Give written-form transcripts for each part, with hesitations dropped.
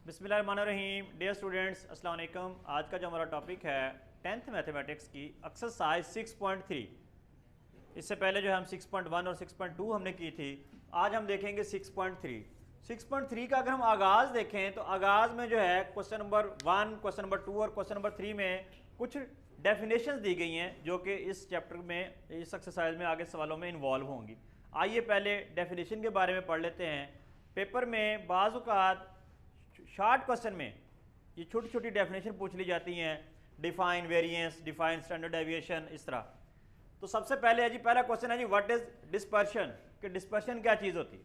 बिस्मिल्लाहिर्रहमानिर्रहीम। Dear students, अस्सलाम वालेकुम। आज का जो हमारा टॉपिक है 10th मैथमेटिक्स की एक्सरसाइज 6.3। इससे पहले जो है हम 6.1 और 6.2 हमने की थी। आज हम देखेंगे 6.3। 6.3 का अगर हम आगाज़ देखें तो आगाज़ में जो है क्वेश्चन नंबर 1, क्वेश्चन नंबर 2 और क्वेश्चन नंबर 3 में कुछ डेफिनेशंस दी गई हैं जो कि इस चैप्टर में, इस एक्सरसाइज में आगे सवालों में इन्वॉल्व होंगी। आइए पहले डेफिनेशन के बारे में पढ़ लेते हैं। पेपर में बाज़ औक़ात शॉर्ट क्वेश्चन में ये छोटी छोटी डेफिनेशन पूछ ली जाती हैं, define variance, define standard deviation, इस तरह। तो सबसे पहले है जी, पहला क्वेश्चन है जी, व्हाट इज डिस्पर्शन, कि डिस्पर्शन क्या चीज़ होती है।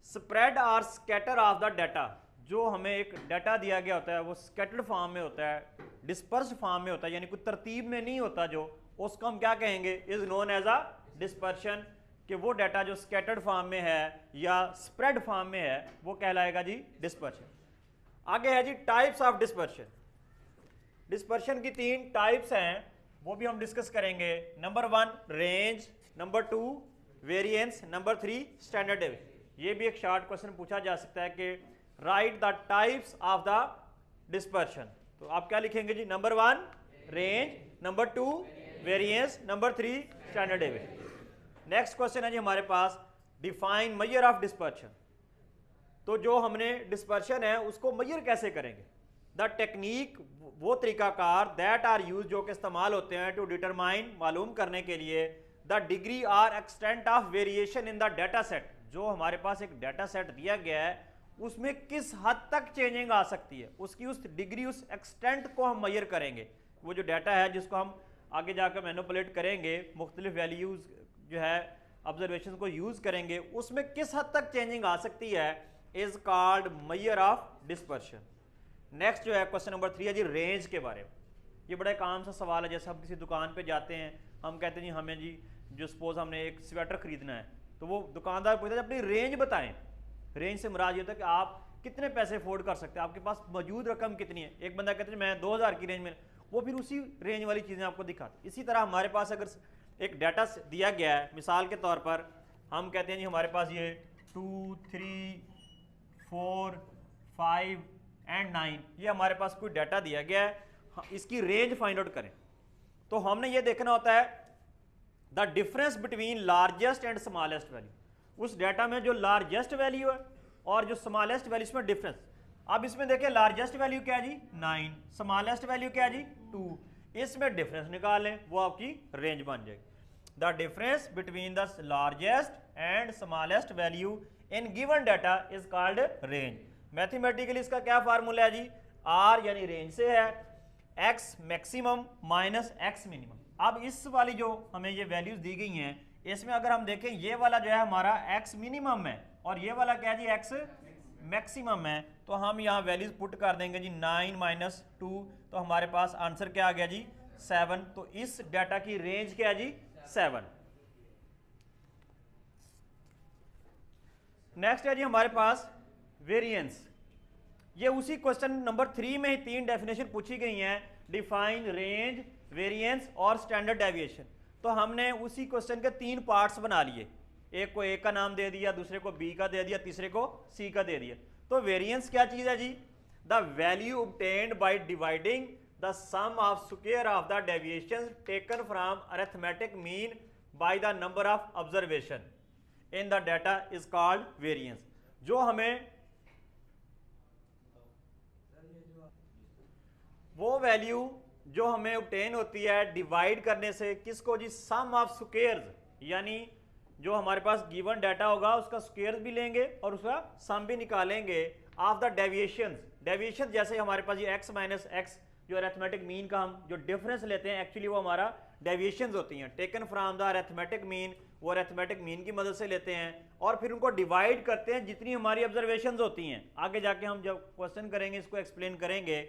स्प्रेड और स्कैटर ऑफ द डाटा, जो हमें एक डाटा दिया गया होता है वो स्कैटर्ड फॉर्म में होता है, डिस्पर्स्ड फॉर्म में होता है, यानी कोई तरतीब में नहीं होता, जो उसको हम क्या कहेंगे, is known as a dispersion. कि वो डाटा जो स्कैटर्ड फॉर्म में है या स्प्रेड फॉर्म में है वो कहलाएगा जी डिस्पर्शन। आगे है जी टाइप्स ऑफ डिस्पर्शन। डिस्पर्शन की 3 टाइप्स हैं, वो भी हम डिस्कस करेंगे। Number 1 range, number 2 variance, number 3 standard deviation. ये भी एक शॉर्ट क्वेश्चन पूछा जा सकता है कि write the types of the dispersion. तो आप क्या लिखेंगे जी, number 1 range, number 2 variance, number 3 standard deviation. Next question है जी हमारे पास, डिफाइन मेजर ऑफ डिस्पर्शन। तो जो हमने डिस्पर्शन है उसको मेजर कैसे करेंगे। द टेक्निक, वो तरीकाकार, दैट आर यूज, जो कि इस्तेमाल होते हैं टू डिटरमाइन, मालूम करने के लिए, द डिग्री और extent of variation in the data set. जो हमारे पास एक डाटा सेट दिया गया है उसमें किस हद तक चेंजिंग आ सकती है, उसकी उस डिग्री, उस एक्सटेंट को हम मेजर करेंगे। वो जो डाटा है जिसको हम आगे जाकर मैनिपुलेट करेंगे, मुख्तलिफ वैल्यूज जो है ऑब्जर्वेशन को यूज करेंगे, उसमें किस हद तक चेंजिंग आ सकती है, is called major of dispersion. Next जो है क्वेश्चन नंबर 3 है जी रेंज के बारे में। ये बड़ा एक आम सा सवाल है। जैसे हम किसी दुकान पे जाते हैं, हम कहते हैं जी हमें जी, जो सपोज हमने एक स्वेटर खरीदना है, तो वो दुकानदार पूछता है अपनी रेंज बताएं। रेंज से मुराद ये होता है कि आप कितने पैसे अफोर्ड कर सकते हैं, आपके पास मौजूद रकम कितनी है। एक बंदा कहता है मैं 2000 की रेंज में, वो फिर उसी रेंज वाली चीज़ें आपको दिखाते। इसी तरह हमारे पास अगर एक डाटा दिया गया है, मिसाल के तौर पर हम कहते हैं जी हमारे पास ये 2, 3, 4, 5 एंड 9, ये हमारे पास कोई डाटा दिया गया है, इसकी रेंज फाइंड आउट करें। तो हमने ये देखना होता है the difference between largest and smallest value. उस डाटा में जो लार्जेस्ट वैल्यू है और जो स्मॉलेस्ट वैल्यू, इसमें डिफरेंस। अब इसमें देखें लार्जेस्ट वैल्यू क्या है जी 9, स्मॉलेस्ट वैल्यू क्या है जी 2, इसमें डिफरेंस निकाल लें, वो आपकी रेंज बन जाएगी। The difference between the largest and smallest value in given data is called range. Mathematically इसका क्या फार्मूला है जी, आर यानी रेंज से है x maximum minus X minimum. अब इस वाली जो हमें ये वैल्यूज दी गई हैं, इसमें अगर हम देखें ये वाला जो है हमारा एक्स मिनिमम है और ये वाला क्या है जी एक्स मैक्सिमम है, तो हम यहाँ वैल्यूज पुट कर देंगे जी 9 माइनस 2, तो हमारे पास आंसर क्या आ गया जी 7। तो इस डाटा की रेंज क्या है जी 7। नेक्स्ट है जी हमारे पास वेरिएंस। ये उसी क्वेश्चन नंबर 3 में ही 3 डेफिनेशन पूछी गई हैं, डिफाइन, रेंज, वेरिएंस और स्टैंडर्ड डेविएशन। तो हमने उसी क्वेश्चन के 3 पार्ट्स बना लिए, एक को ए का नाम दे दिया, दूसरे को बी का दे दिया, तीसरे को सी का दे दिया। तो वेरिएंस क्या चीज है जी, the value obtained by dividing the sum of square of the deviations taken from arithmetic mean by the number of observation in the data is called variance. जो हमें वो वैल्यू जो हमें ऑब्टेन होती है डिवाइड करने से, किसको जी, सम ऑफ स्क्वायर्स, यानी जो हमारे पास गिवन डाटा होगा उसका स्क्वायर भी लेंगे और उसका सम भी निकालेंगे ऑफ द डेविएशंस। डेविएशन जैसे हमारे पास ये x माइनस एक्स, जो अरिथमेटिक मीन का हम जो डिफरेंस लेते हैं, एक्चुअली वो हमारा डेविएशंस होती हैं, taken from the arithmetic mean, वो अरिथमेटिक मीन की मदद से लेते हैं और फिर उनको डिवाइड करते हैं जितनी हमारी ऑब्जर्वेशंस होती हैं। आगे जाके हम जब क्वेश्चन करेंगे इसको एक्सप्लेन करेंगे।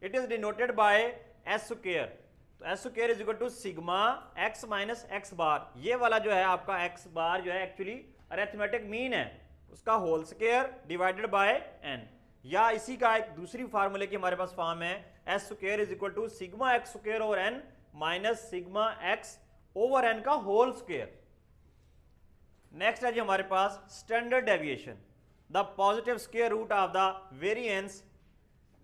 It is denoted by S square. तो S square is equal to sigma X minus X bar. ये वाला जो है आपका एक्स बार जो है एक्चुअली अरिथमेटिक मीन है, उसका whole square divided by N. या इसी का एक दूसरी फार्मूले की हमारे पास फॉर्म है, S square is equal to sigma X square over N minus sigma x over N का होल स्क्वायर। नेक्स्ट है जी हमारे पास standard deviation. The positive square root of the variance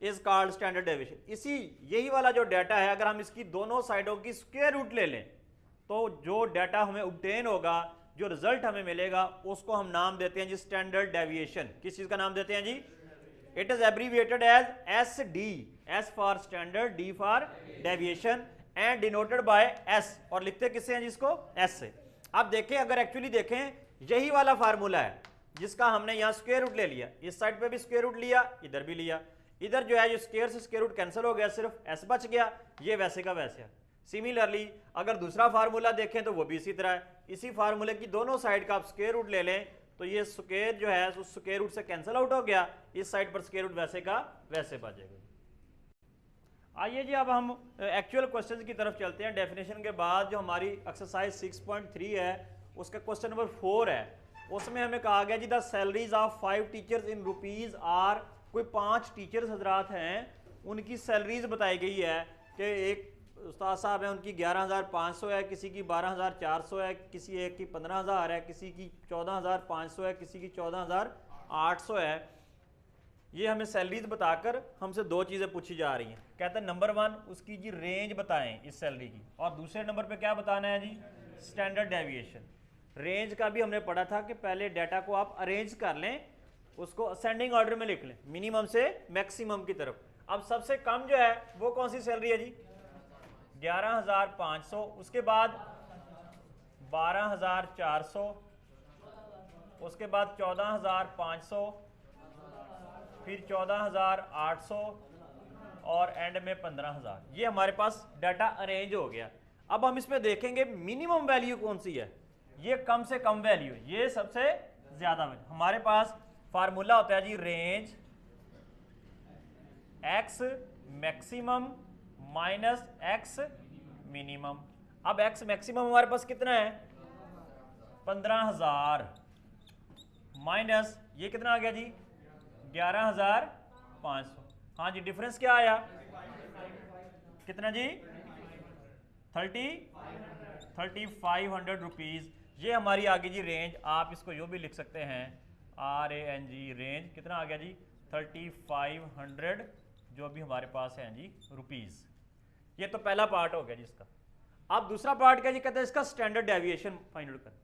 is called standard deviation. इसी यही वाला जो data है, अगर हम इसकी दोनों साइडों की स्क्वायर रूट ले लें तो जो डाटा हमें ऑब्टेन होगा, जो रिजल्ट हमें मिलेगा, उसको हम नाम देते हैं जी स्टैंडर्ड डेविएशन। किस चीज का नाम देते हैं जी? It is abbreviated as S D, S for standard, D for deviation and denoted by S, और लिखते किससे हैं जिसको? एस से। अब देखें, अगर एक्चुअली देखें, यही वाला फार्मूला है जिसका हमने यहाँ स्क्वायर रूट ले लिया, इस साइड पे भी स्क्वायर रूट लिया, इधर भी लिया, इधर जो है ये स्क्वायर से स्क्वायर रूट कैंसिल हो गया, सिर्फ एस बच गया, ये वैसे का वैसे है। सिमिलरली अगर दूसरा फार्मूला देखें तो वो भी इसी तरह है, इसी फार्मूले की दोनों साइड का आप स्क्वायर रूट ले लें तो ये स्क्वायर जो है उस स्क्वायर रूट से कैंसिल आउट हो गया, इस साइड पर स्क्वायर रूट वैसे का वैसे बचेगा। आइए जी अब हम एक्चुअल क्वेश्चन की तरफ चलते हैं। डेफिनेशन के बाद जो हमारी एक्सरसाइज 6.3 है उसका क्वेश्चन नंबर 4 है, उसमें हमें कहा गया जी the salaries of 5 teachers in rupees are, कोई 5 टीचर्स हजरात हैं, उनकी सैलरीज बताई गई है कि एक उस्ताद साहब हैं उनकी 11,500 है, किसी की 12,400 है, किसी एक की 15,000 है, किसी की 14,500 है, किसी की 14,800 है। ये हमें सैलरीज बताकर हमसे दो चीज़ें पूछी जा रही हैं। कहते हैं नंबर 1 उसकी जी रेंज बताएं इस सैलरी की, और दूसरे नंबर पे क्या बताना है जी? Standard deviation. रेंज का भी हमने पढ़ा था कि पहले डाटा को आप अरेंज कर लें, उसको असेंडिंग ऑर्डर में लिख लें, मिनिमम से मैक्सिमम की तरफ। अब सबसे कम जो है वो कौन सी सैलरी है जी? 11,500, उसके बाद 12,400, उसके बाद 14,500, फिर 14,800 और एंड में 15,000। ये हमारे पास डाटा अरेंज हो गया। अब हम इसमें देखेंगे मिनिमम वैल्यू कौन सी है, ये कम से कम वैल्यू, ये सबसे ज्यादा वैल्यू। हमारे पास फार्मूला होता है जी range X maximum minus X minimum. अब एक्स मैक्सिमम हमारे पास कितना है? 15,000 माइनस ये कितना आ गया जी? 11,500। हाँ जी, डिफरेंस क्या आया? कितना जी? 3,500 रुपीज। ये हमारी आ गई जी रेंज। आप इसको यूँ भी लिख सकते हैं RANG, रेंज कितना आ गया जी? 3,500 जो भी हमारे पास है जी रुपीज। ये तो पहला पार्ट हो गया जी इसका। अब दूसरा पार्ट क्या जी? कहते हैं इसका स्टैंडर्ड डेविएशन फाइंड आउट करना।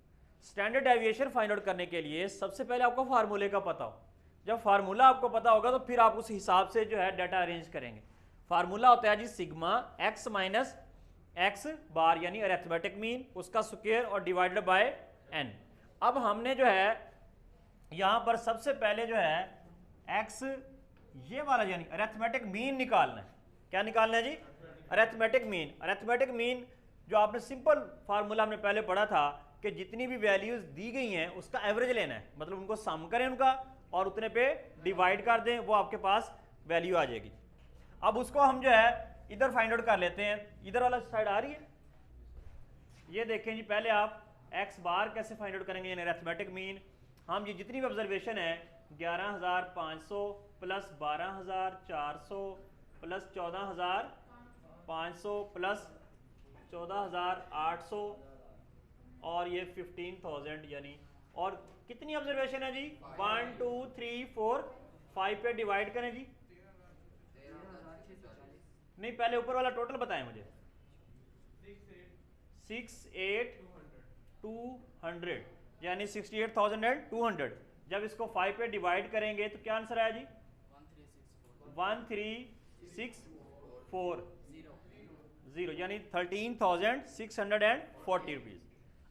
स्टैंडर्ड डेविएशन फाइंड आउट करने के लिए सबसे पहले आपको फार्मूले का पता हो। जब फार्मूला आपको पता होगा तो फिर आप उस हिसाब से जो है डाटा अरेंज करेंगे। फार्मूला होता है जी सिग्मा एक्स माइनस एक्स बार, यानी अरिथमेटिक मीन, उसका स्क्वायर और डिवाइडेड बाय एन। अब हमने जो है यहां पर सबसे पहले जो है एक्स ये वाला यानी अरिथमेटिक मीन निकालना है। क्या निकालना है जी? Arithmetic mean. अरिथमेटिक मीन जो आपने सिंपल फार्मूला हमने पहले पढ़ा था कि जितनी भी वैल्यूज दी गई हैं उसका एवरेज लेना है, मतलब उनको सम करें उनका और उतने पे डिवाइड कर दें, वो आपके पास वैल्यू आ जाएगी। अब उसको हम जो है इधर फाइंड आउट कर लेते हैं। इधर वाला साइड आ रही है, ये देखें जी। पहले आप एक्स बार कैसे फाइंड आउट करेंगे, यानी अरिथमेटिक मीन। हम ये जितनी भी ऑब्जर्वेशन है 11,500 प्लस 12,400 प्लस 14,500 प्लस 14,800 और ये 15,000, यानी और कितनी ऑब्जर्वेशन है जी? 1 2 3 4 5 पे डिवाइड करें जी। नहीं, पहले ऊपर वाला टोटल बताएं मुझे। 68,200 यानी 68,200। जब इसको 5 पे डिवाइड करेंगे तो क्या आंसर आया जी? 13,640 यानी 13,640 रुपीज।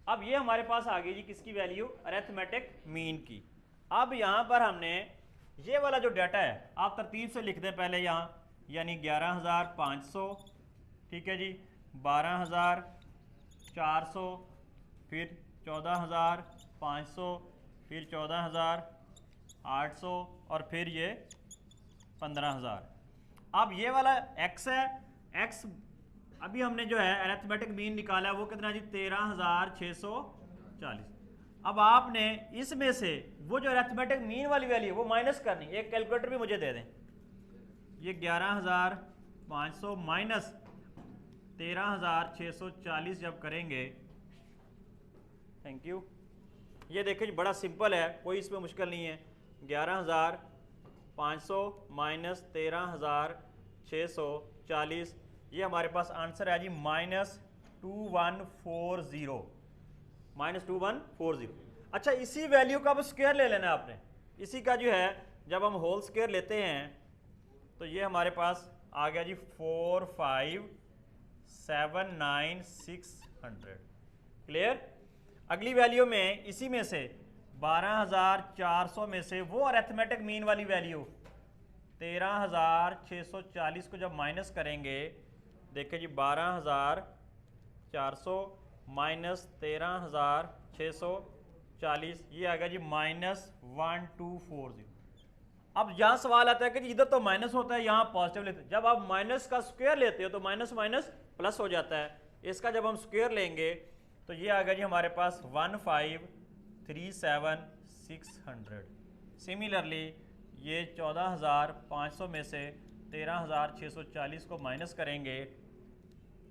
अब ये हमारे पास आ गई जी किसकी वैल्यू? अरिथमेटिक मीन की। अब यहाँ पर हमने ये वाला जो डाटा है आप तरतीब से लिख दें पहले यहाँ, यानी 11,500, ठीक है जी, 12,400, फिर 14,500, फिर 14,800 और फिर ये 15,000। अब ये वाला x है, x अभी हमने जो है अरिथमेटिक मीन निकाला है वो कितना जी? 13,640। अब आपने इसमें से वो जो अरिथमेटिक मीन वाली वैल्यू है वो माइनस करनी। एक कैलकुलेटर भी मुझे दे दें। ये 11,500 माइनस 13,640 जब करेंगे, थैंक यू, ये देखिए बड़ा सिंपल है, कोई इसमें मुश्किल नहीं है। 11,500 माइनस 13,640, ये हमारे पास आंसर है जी -2140, -2140। अच्छा, इसी वैल्यू का अब स्क्वायर ले लेना है आपने। इसी का जो है जब हम होल स्क्वायर लेते हैं तो ये हमारे पास आ गया जी 4579600। क्लियर। अगली वैल्यू में इसी में से 12,400 में से वो अरिथमेटिक मीन वाली वैल्यू 13,640 को जब माइनस करेंगे, देखिए जी 12,400 माइनस 13,640, ये आएगा जी -1240। अब यहाँ सवाल आता है कि इधर तो माइनस होता है, यहाँ पॉजिटिव लेते हैं। जब आप माइनस का स्क्वायर लेते हो तो माइनस माइनस प्लस हो जाता है। इसका जब हम स्क्वायर लेंगे तो ये आ गया जी हमारे पास 15,37,600। सिमिलरली ये 14,500 में से 13,640 को माइनस करेंगे,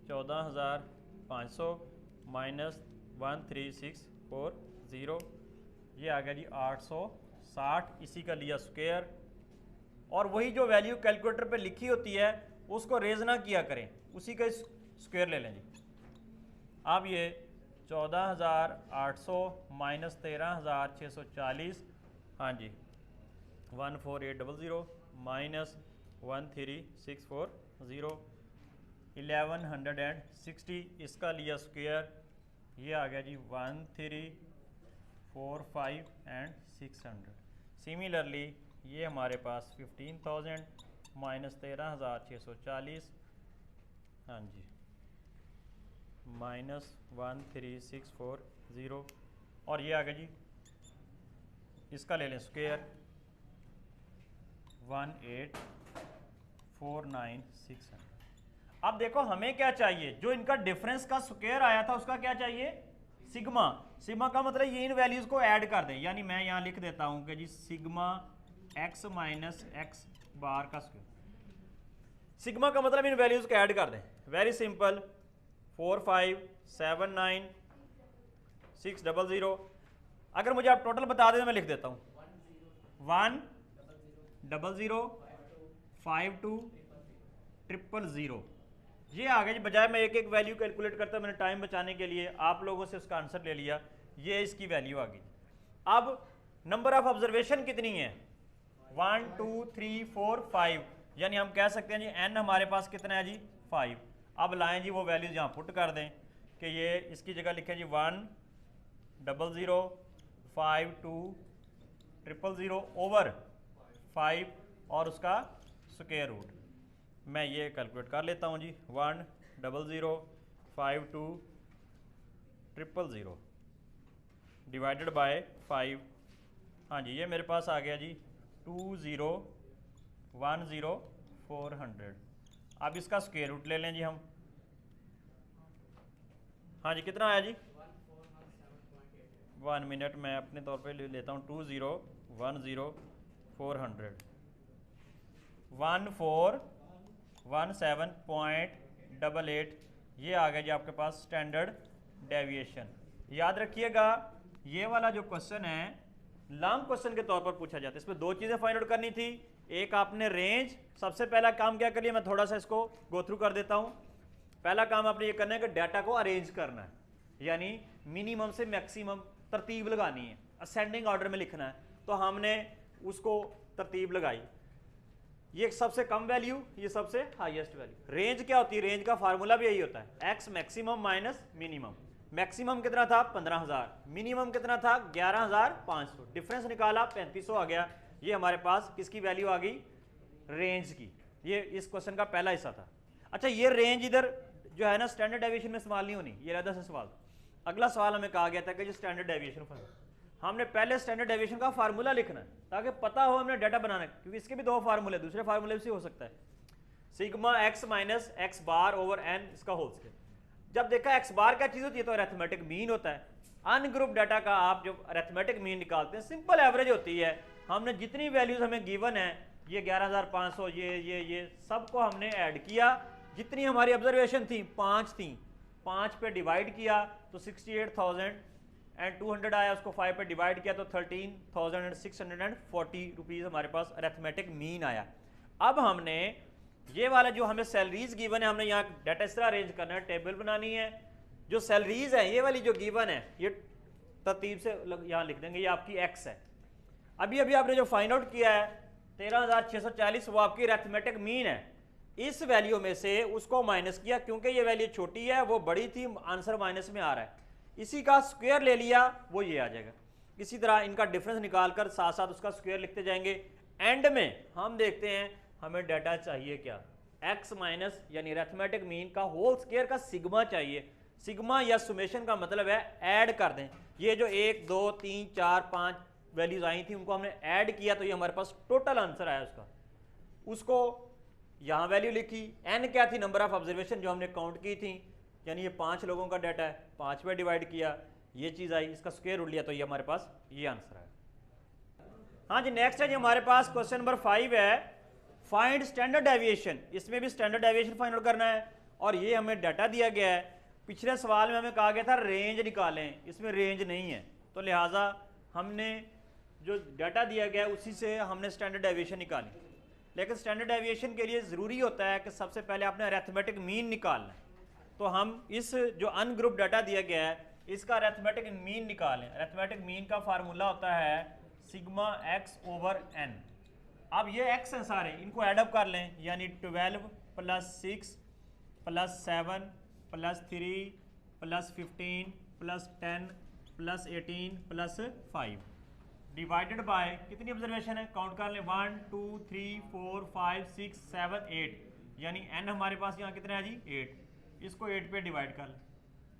14,500 माइनस 13,640, ये आ गया जी 860। इसी का लिया स्क्वायर, और वही जो वैल्यू कैलकुलेटर पे लिखी होती है उसको रेज ना किया करें, उसी का स्क्वायर ले लें जी। अब ये 14,800 माइनस 13,640, हाँ जी 14800 माइनस 13,640, 1160। इसका लिया स्क्वायर, ये आ गया जी 13,45,600। सिमिलरली ये हमारे पास 15,000 माइनस 13,640, हाँ जी माइनस 13,640, और ये आ गया जी इसका ले लें स्क्वायर 18,49,600। अब देखो हमें क्या चाहिए, जो इनका डिफरेंस का स्क्वायर आया था उसका क्या चाहिए, सिग्मा। सिग्मा का मतलब ये इन वैल्यूज को ऐड कर दें, यानी मैं यहाँ लिख देता हूँ कि जी sigma x minus X bar का स्क्वायर। सिग्मा का मतलब इन वैल्यूज को ऐड कर दें। Very simple, 4,5,7,9,600। अगर मुझे आप टोटल बता दें तो मैं लिख देता हूँ 1,0,0,52,0,0,0,0। ये आ गया जी। बजाय मैं एक एक वैल्यू कैलकुलेट करता, मैंने टाइम बचाने के लिए आप लोगों से उसका आंसर ले लिया। ये इसकी वैल्यू आ गई। अब नंबर ऑफ ऑब्जर्वेशन कितनी है, 1 2 3 4 5, यानी हम कह सकते हैं जी n हमारे पास कितना है जी 5। अब लाएं जी वो वैल्यूज यहाँ पुट कर दें कि ये इसकी जगह लिखें जी 1,0,0,52,0,0,0,0 ओवर 5 और उसका स्क्वायर रूट। मैं ये कैलकुलेट कर लेता हूँ जी 1,0,0,52,0,0,0 डिवाइडेड बाय 5। हाँ जी ये मेरे पास आ गया जी 2,0,10,400। अब इसका स्क्वायर रूट ले लें जी हम। हाँ जी कितना आया जी, 1 मिनट मैं अपने तौर पे ले लेता हूँ 2,0,10,400, 1417.88। ये आ गया जी आपके पास स्टैंडर्ड डेविएशन। याद रखिएगा ये वाला जो क्वेश्चन है लॉन्ग क्वेश्चन के तौर पर पूछा जाता है। इसमें दो चीज़ें फाइंड आउट करनी थी। एक आपने रेंज, सबसे पहला काम क्या कर लिया, मैं थोड़ा सा इसको गो थ्रू कर देता हूँ। पहला काम आपने ये करना है कि डाटा को अरेंज करना है, यानी मिनिमम से मैक्सिमम तरतीब लगानी है, असेंडिंग ऑर्डर में लिखना है। तो हमने उसको तरतीब लगाई, ये सबसे कम वैल्यू, ये सबसे हाईएस्ट वैल्यू। रेंज क्या होती है, रेंज का फार्मूला भी यही होता है, x maximum minus minimum. Maximum कितना था 15,000, मिनिमम कितना था 11,500, डिफरेंस निकाला 3,500 आ गया। ये हमारे पास किसकी वैल्यू आ गई, रेंज की। ये इस क्वेश्चन का पहला हिस्सा था। अच्छा ये रेंज इधर जो है ना स्टैंडर्ड डेविएशन में इस्तेमाल नहीं होनी, ये अलग से सवाल। अगला सवाल हमें कहा गया था कि जो स्टैंडर्ड डेविएशन हमने पहले स्टैंडर्ड डेविएशन का फार्मूला लिखना है ताकि पता हो हमने डाटा बनाना है, क्योंकि इसके भी दो फार्मूले, दूसरे फार्मूले से हो सकता है। सिग्मा एक्स माइनस एक्स बार ओवर एन इसका होल स्क्वायर। जब देखा एक्स बार क्या चीज होती है तो अरिथमेटिक मीन होता है। अनग्रुप डाटा का आप जो अरिथमेटिक मीन निकालते हैं सिंपल एवरेज होती है। हमने जितनी वैल्यूज हमें गिवन है, ये 11,500, ये सबको हमने ऐड किया। जितनी हमारी ऑब्जर्वेशन थी 5 थी, 5 पे डिवाइड किया तो 68,000 एंड 200 आया, उसको 5 पे डिवाइड किया तो 13,640 रुपीज़ हमारे पास अरिथमेटिक मीन आया। अब हमने ये वाला जो हमें सैलरीज गिवन है, हमने यहाँ डाटा इस तरह अरेंज करना है, टेबल बनानी है। जो सैलरीज है ये वाली जो गिवन है ये तरतीब से यहाँ लिख देंगे, ये आपकी एक्स है। अभी अभी आपने जो फाइंड आउट किया है 13,640, वो आपकी अरिथमेटिक मीन है। इस वैल्यू में से उसको माइनस किया, क्योंकि ये वैल्यू छोटी है, वो बड़ी थी, आंसर माइनस में आ रहा है। इसी का स्क्वायर ले लिया, वो ये आ जाएगा। इसी तरह इनका डिफरेंस निकालकर साथ साथ उसका स्क्वायर लिखते जाएंगे। एंड में हम देखते हैं हमें डाटा चाहिए क्या, एक्स माइनस यानी अरिथमेटिक मीन का होल स्क्वायर का सिग्मा चाहिए। सिग्मा या सुमेशन का मतलब है ऐड कर दें। ये जो 1 2 3 4 5 वैल्यूज आई थी उनको हमने ऐड किया तो ये हमारे पास टोटल आंसर आया उसका। उसको यहाँ वैल्यू लिखी, एन क्या थी, नंबर ऑफ ऑब्जर्वेशन जो हमने काउंट की थी, यानी ये 5 लोगों का डाटा है, 5 पे डिवाइड किया, ये चीज़ आई, इसका स्क्वायर रूट लिया तो ये हमारे पास ये आंसर आया। हाँ जी, नेक्स्ट है जी हमारे पास क्वेश्चन नंबर 5 है, फाइंड स्टैंडर्ड डेविएशन। इसमें भी स्टैंडर्ड डेविएशन फाइंड आउट करना है और ये हमें डाटा दिया गया है। पिछले सवाल में हमें कहा गया था रेंज निकालें, इसमें रेंज नहीं है, तो लिहाजा हमने जो डाटा दिया गया है उसी से हमने स्टैंडर्ड डेविएशन निकाली। लेकिन स्टैंडर्ड डेविएशन के लिए ज़रूरी होता है कि सबसे पहले आपने अरिथमेटिक मीन निकालना है। तो हम इस जो अनग्रुप डाटा दिया गया है इसका अरिथमेटिक मीन निकालें। अरिथमेटिक मीन का फार्मूला होता है सिग्मा एक्स ओवर एन। अब ये एक्स हैं सारे, इनको एडअप कर लें, यानी 12 + 6 + 7 + 3 + 15 + 10 + 18 + 5 डिवाइडेड बाय कितनी ऑब्जर्वेशन है, काउंट कर लें, 1 2 3 4 5 6 7 8, यानी एन हमारे पास यहाँ कितना है जी 8। इसको 8 पे डिवाइड कर लें।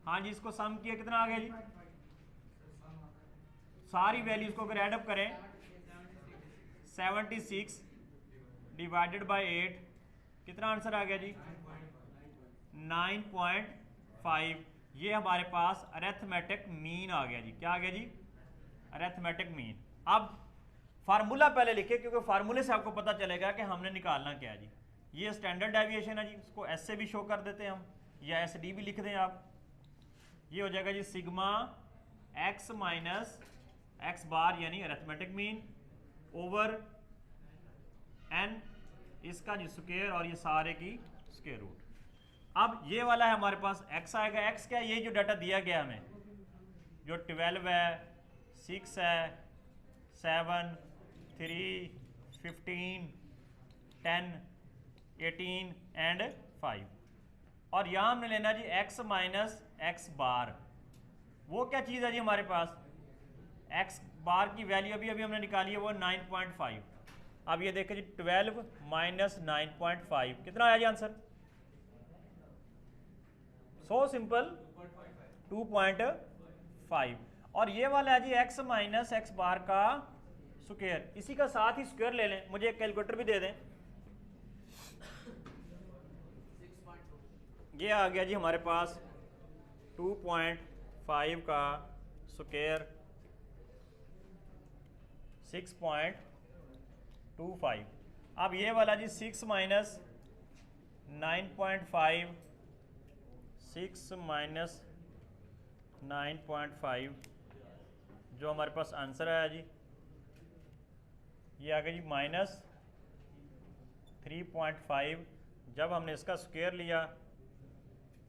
हाँ जी, इसको सम किया कितना आ गया जी, सारी वैल्यूज को अगर एडअप करें 76 डिवाइडेड बाय 8 कितना आंसर आ गया जी 9.5। ये हमारे पास अरिथमेटिक मीन आ गया जी। क्या आ गया जी, अरिथमेटिक मीन। अब फार्मूला पहले लिखे, क्योंकि फार्मूले से आपको पता चलेगा कि हमने निकालना क्या है जी। ये स्टैंडर्ड डेविएशन है जी, उसको एस से भी शो कर देते हैं हम, या एस डी भी लिख दें आप। ये हो जाएगा जी सिग्मा एक्स माइनस एक्स बार यानी अरिथमेटिक मीन ओवर एन, इसका जी स्क्वायर और ये सारे की स्क्वायर रूट। अब ये वाला है हमारे पास एक्स आएगा। एक्स क्या है, ये जो डाटा दिया गया हमें, जो 12 है, 6 है, 7 3 15 10 18 एंड 5। और यहाँ हमने लेना जी x माइनस एक्स बार। वो क्या चीज़ है जी हमारे पास, x बार की वैल्यू अभी अभी हमने निकाली है, वो 9.5। अब ये देखें जी 12 माइनस 9.5 कितना आया जी आंसर, सो सिंपल 2.5। और ये वाला है जी x माइनस एक्स बार का स्क्वायर, इसी का साथ ही स्क्वायर ले लें। मुझे एक कैलकुलेटर भी दे दें। ये आ गया जी हमारे पास 2.5 का स्क्वायर 6.25। अब ये वाला जी 6 माइनस 9.5, 6 माइनस 9.5 जो हमारे पास आंसर आया जी, ये आ गया जी माइनस 3.5। जब हमने इसका स्क्वायर लिया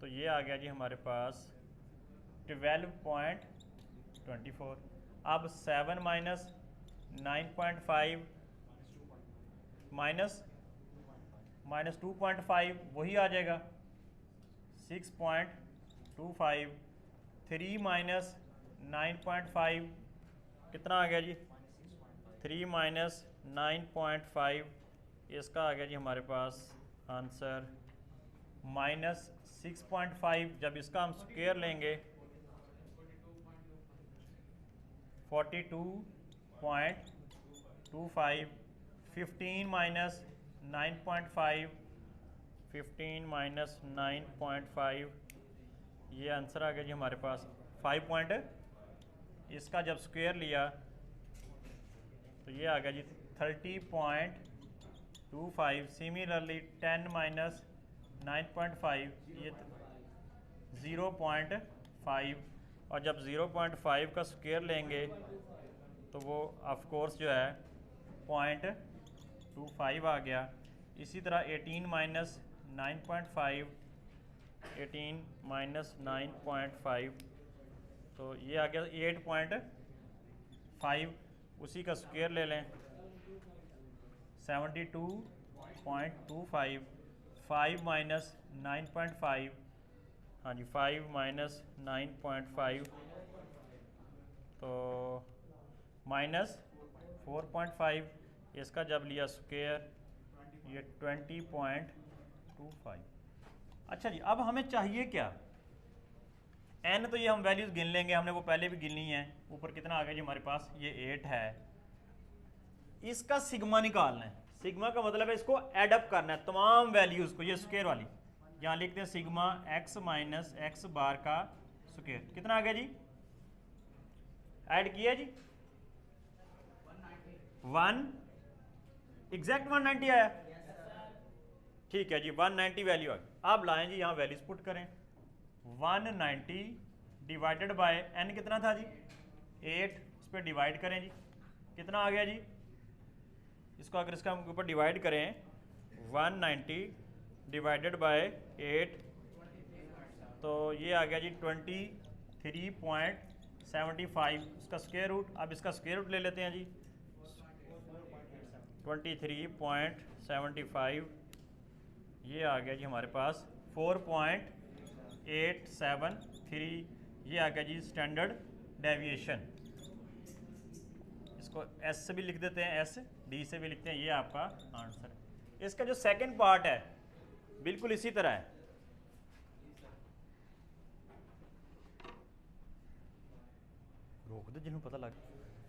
तो ये आ गया जी हमारे पास 12.24। अब 7 माइनस 9.5 माइनस 2.5 वही आ जाएगा 6.25। 3 माइनस 9.5 कितना आ गया जी 3 माइनस 9.5, इसका आ गया जी हमारे पास आंसर माइनस 6.5। जब इसका हम स्क्वायर लेंगे 42.25। 15 माइनस 9.5, 15 माइनस 9.5, ये आंसर आ गया जी हमारे पास 5 पॉइंट। इसका जब स्क्वायर लिया तो ये आ गया जी 30.25। सिमिलरली 10 माइनस 9.5 ये 0.5, और जब 0.5 का स्क्वायर लेंगे तो वो ऑफ कोर्स जो है 0.25 आ गया। इसी तरह 18 माइनस 9.5, 18 माइनस 9.5 तो ये आ गया 8.5, उसी का स्क्वायर ले लें 72.25, 5 माइनस 9.5, हाँ जी 5 माइनस 9.5 तो माइनस 4.5, इसका जब लिया स्क्वायर ये 20.25। अच्छा जी, अब हमें चाहिए क्या? एन तो ये हम वैल्यूज़ गिन लेंगे, हमने वो पहले भी गिननी है। ऊपर कितना आ गया जी हमारे पास, ये 8 है। इसका सिग्मा निकालना है। सिग्मा का मतलब है इसको एड अप करना है तमाम वैल्यूज़ को, ये स्क्वायर वाली। यहाँ लिखते हैं sigma X minus X bar का स्क्वायर। कितना आ गया जी? ऐड किया जी 1 एग्जैक्ट 190 आया। ठीक है जी, 190 वैल्यू आ गई। आप लाएं जी, यहाँ वैल्यूज पुट करें। 190 डिवाइडेड बाय एन कितना था जी? 8, इस पर डिवाइड करें जी, कितना आ गया जी? इसको अगर इसका ऊपर डिवाइड करें 190 डिवाइडेड बाय 8 तो ये आ गया जी 23.75, इसका स्क्वायर रूट। अब इसका स्क्वायर रूट ले लेते हैं जी 23.75, ये आ गया जी हमारे पास 4.873, ये आ गया जी स्टैंडर्ड डेविएशन। इसको एस से भी लिख देते हैं, एस डी से भी लिखते हैं, ये आपका आंसर है। इसका जो सेकंड पार्ट है बिल्कुल इसी तरह है। रोक दो जिन्होंने पता लगा।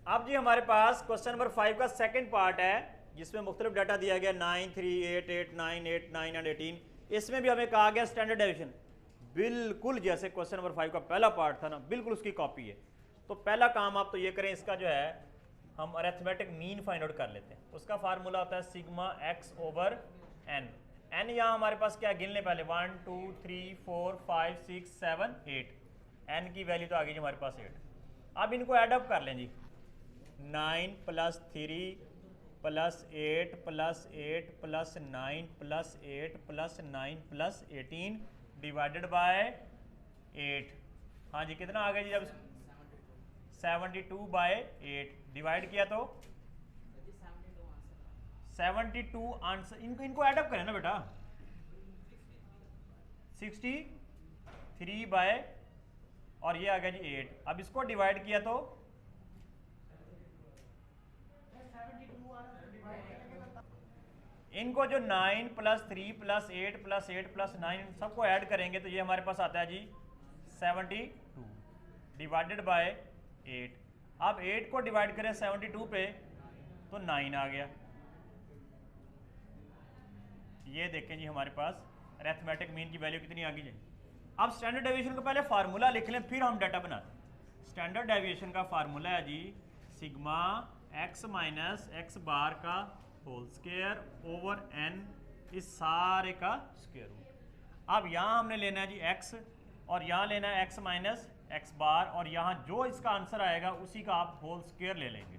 अब जी हमारे पास क्वेश्चन नंबर 5 का सेकंड पार्ट है जिसमें मुख्तलिफ डाटा दिया गया 9, 3, 8, 8, 9, 8, 9 एंड 18। इसमें भी हमें कहा गया स्टैंडर्ड डेविएशन, बिल्कुल जैसे क्वेश्चन नंबर 5 का पहला पार्ट था ना, बिल्कुल उसकी कॉपी है। तो पहला काम आप तो ये करें, इसका जो है हम अरिथमेटिक मीन फाइंड आउट कर लेते हैं। उसका फार्मूला होता है sigma x over n. N यहाँ हमारे पास क्या गिन ले पहले, 1 2 3 4 5 6 7 8। एन की वैल्यू तो आ गई जी हमारे पास 8। अब इनको एडअप कर लें जी, 9 plus 3 plus 8 plus 8 plus 9 plus 8 plus 9 plus 18 divided by 8। हाँ जी, कितना आ गया जी? जब 72/8 डिवाइड किया तो 72 आंसर। इनको एडअप करें ना बेटा, 63 बाय और ये आ गया जी 8। अब इसको डिवाइड किया तो इनको जो 9 प्लस 3 प्लस 8 प्लस 8 प्लस 9 सबको ऐड करेंगे तो ये हमारे पास आता है जी 72 डिवाइडेड बाय 8। अब 8 को डिवाइड करें 72 पे तो 9 आ गया। ये देखें जी हमारे पास अरिथमेटिक मीन की वैल्यू कितनी आ गई है। अब स्टैंडर्ड डेविएशन का पहले फार्मूला लिख लें, फिर हम डाटा बनाते हैं। स्टैंडर्ड डेविएशन का फार्मूला है जी sigma X minus X bar का होल स्क्वायर ओवर एन, इस सारे का स्क्वायर रूट। अब यहाँ हमने लेना है जी एक्स और यहाँ लेना है एक्स माइनस एक्स बार, और यहाँ जो इसका आंसर आएगा उसी का आप होल स्क्वायर ले लेंगे।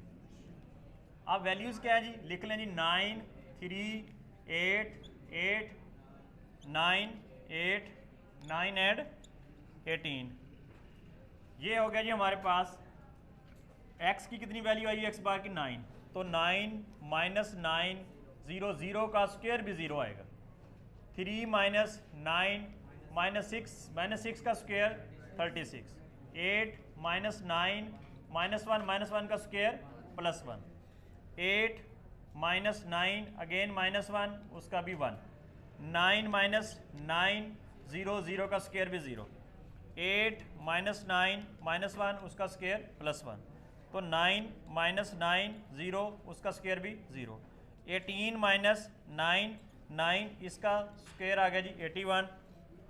अब वैल्यूज़ क्या है जी? लिख लें जी 9 3 8 8 9 8 9 एंड 18। ये हो गया जी हमारे पास x की कितनी वैल्यू आई? x बार की 9, तो 9 माइनस 9 0 0 का स्क्वायर भी 0 आएगा। 3 माइनस 9 माइनस 6 का स्क्वायर 36। 8 माइनस 9 माइनस 1 का square plus 1। 8 minus 9 again minus 1, उसका भी 1। 9 माइनस 9 0 0 का स्क्वायर भी 0। 8 माइनस 9 माइनस 1 उसका स्क्वायर प्लस 1, तो 9 माइनस 9 0 उसका स्क्वायर भी 0। 18 माइनस 9 9 इसका स्क्वायर आ गया जी 81।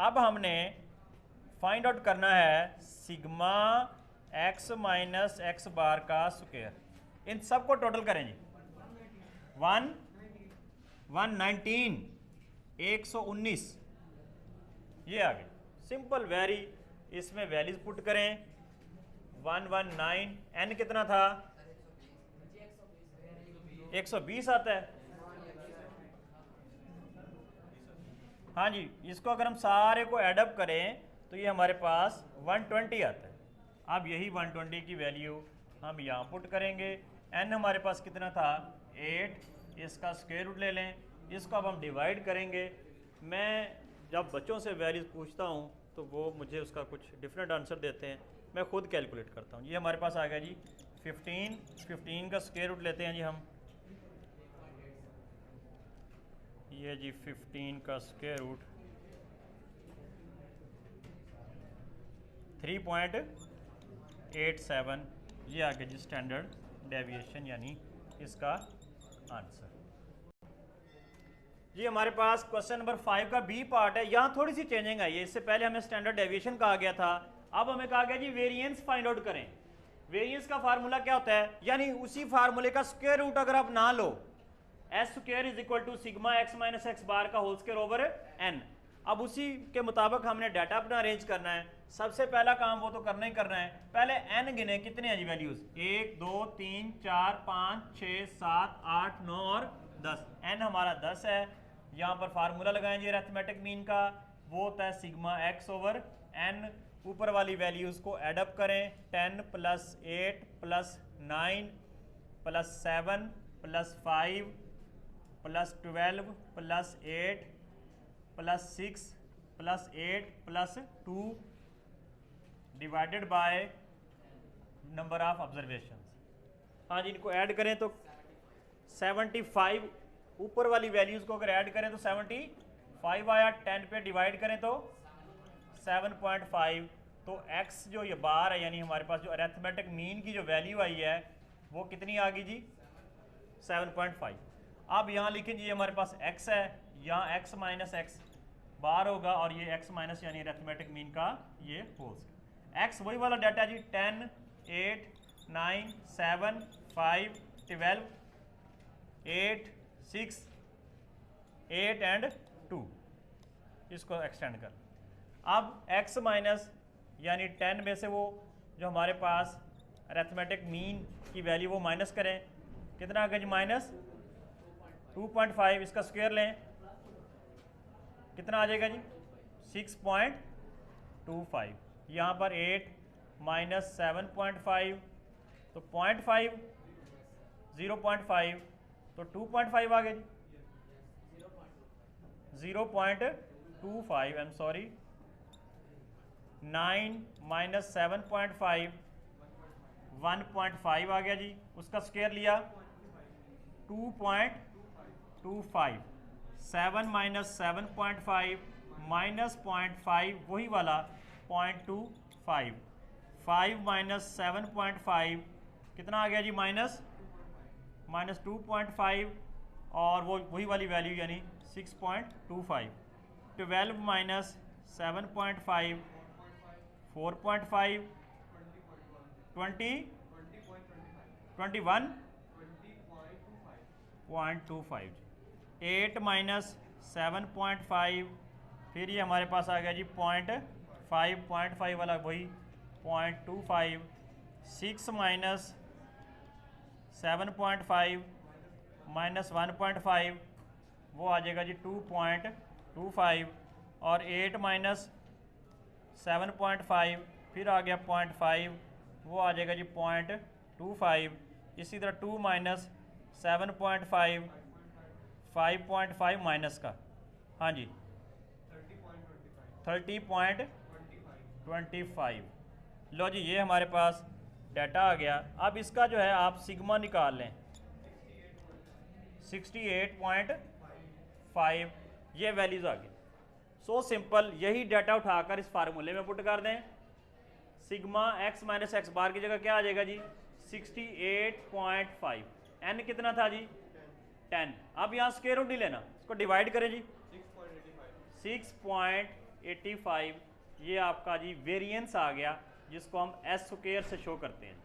अब हमने फाइंड आउट करना है sigma X minus X bar का स्क्वायर। इन सब को टोटल करें जी 119 119 ये आ गए। सिंपल वेरी, इसमें वैल्यूज पुट करें 119, n कितना था 120 आता है। हाँ जी, इसको अगर हम सारे को एडअप करें तो ये हमारे पास 120 आता है। अब यही 120 की वैल्यू हम यहाँ पुट करेंगे। n हमारे पास कितना था 8, इसका स्क्वायर रूट ले लें, इसको अब हम डिवाइड करेंगे। मैं जब बच्चों से वैल्यूज पूछता हूँ तो वो मुझे उसका कुछ डिफरेंट आंसर देते हैं, मैं खुद कैलकुलेट करता हूँ। ये हमारे पास आ गया जी 15 का स्क्वायर रूट लेते हैं जी हम, ये जी 15 का स्क्वायर रूट 3.87, ये आ गया जी स्टैंडर्ड डेविएशन यानी इसका आंसर। जी हमारे पास क्वेश्चन नंबर 5 का बी पार्ट है। यहाँ थोड़ी सी चेंजिंग आई है, इससे पहले हमें स्टैंडर्ड डेविएशन कहा गया था, अब हमें कहा गया जी वेरिएंस फाइंड आउट करें। वेरिएंस का फार्मूला क्या होता है, यानी उसी फार्मूले का स्क्वायर रूट अगर आप ना लो, S square is equal to sigma X minus X bar का होल स्क्वायर ओवर एन। अब उसी के मुताबिक हमने डाटा अपना अरेंज करना है। सबसे पहला काम वो तो करना ही करना है, पहले एन गिने कितने हैं जी वैल्यूज, 1 2 3 4 5 6 7 8 9 और 10। एन हमारा 10 है। यहाँ पर फार्मूला लगाएं जी अरिथमेटिक मीन का, वो होता है सिग्मा एक्स ओवर एन। ऊपर वाली वैल्यूज को एडअप करें, 10 plus 8 plus 9 plus 7 plus 5 plus 12 plus 8 plus 6 plus 8 plus 2 divided by number of observations. हाँ जी, इनको ऐड करें तो 75, ऊपर वाली वैल्यूज को अगर ऐड करें तो 75 आया, 10 पे डिवाइड करें तो 7.5। तो x जो ये बार है यानी हमारे पास जो अरिथमेटिक मीन की जो वैल्यू आई है वो कितनी आ गई जी 7.5। अब यहाँ लिखें जी हमारे पास x है, यहाँ x माइनस एक्स बार होगा और ये x माइनस यानी अरिथमेटिक मीन का ये होल्स। x वही वाला डाटा जी 10 8 9 7 5 12 8 6 8 एंड 2, इसको एक्सटेंड कर। अब x माइनस यानी 10 में से वो जो हमारे पास अरिथमेटिक मीन की वैल्यू वो माइनस करें, कितना आ गया जी माइनस 2.5, इसका स्क्वायर लें कितना आ जाएगा जी 6.25। यहाँ पर 8 माइनस 7.5 तो 0.5 0.5 तो 2.5 आ गया जी 0.25, आई एम सॉरी। 9 माइनस 7.5 1.5 आ गया जी, उसका स्क्वायर लिया 2.25। 7 माइनस 7.5 माइनस 0.5 वही वाला 0.25। 5 माइनस 7.5 कितना आ गया जी माइनस 2.5 और वो वही वाली वैल्यू यानी 6.25। 12 माइनस 7.5 4.5 21.25। 8 माइनस 7.5 फिर ये हमारे पास आ गया जी 0.5 वाला वही 0.25। 6 माइनस 7.5 माइनस 1.5 वो आ जाएगा जी 2.25 और 8 माइनस 7.5 फिर आ गया 0.5 वो आ जाएगा जी 0.25। इसी तरह 2 माइनस 7.5 5.5 माइनस का हाँ जी 30.25। लो जी ये हमारे पास डाटा आ गया। अब इसका जो है आप सिग्मा निकाल लें 68.5, ये वैल्यूज आ गई। सो सिंपल, यही डाटा उठाकर इस फार्मूले में पुट कर दें। सिग्मा एक्स माइनस एक्स बार की जगह क्या आ जाएगा जी 68.5। एन कितना था जी 10। अब यहाँ स्क्वायर रूट नहीं लेना, इसको डिवाइड करें जी 6.85। ये आपका जी वेरिएंस आ गया जिसको हम एस स्क्वायर से शो करते हैं।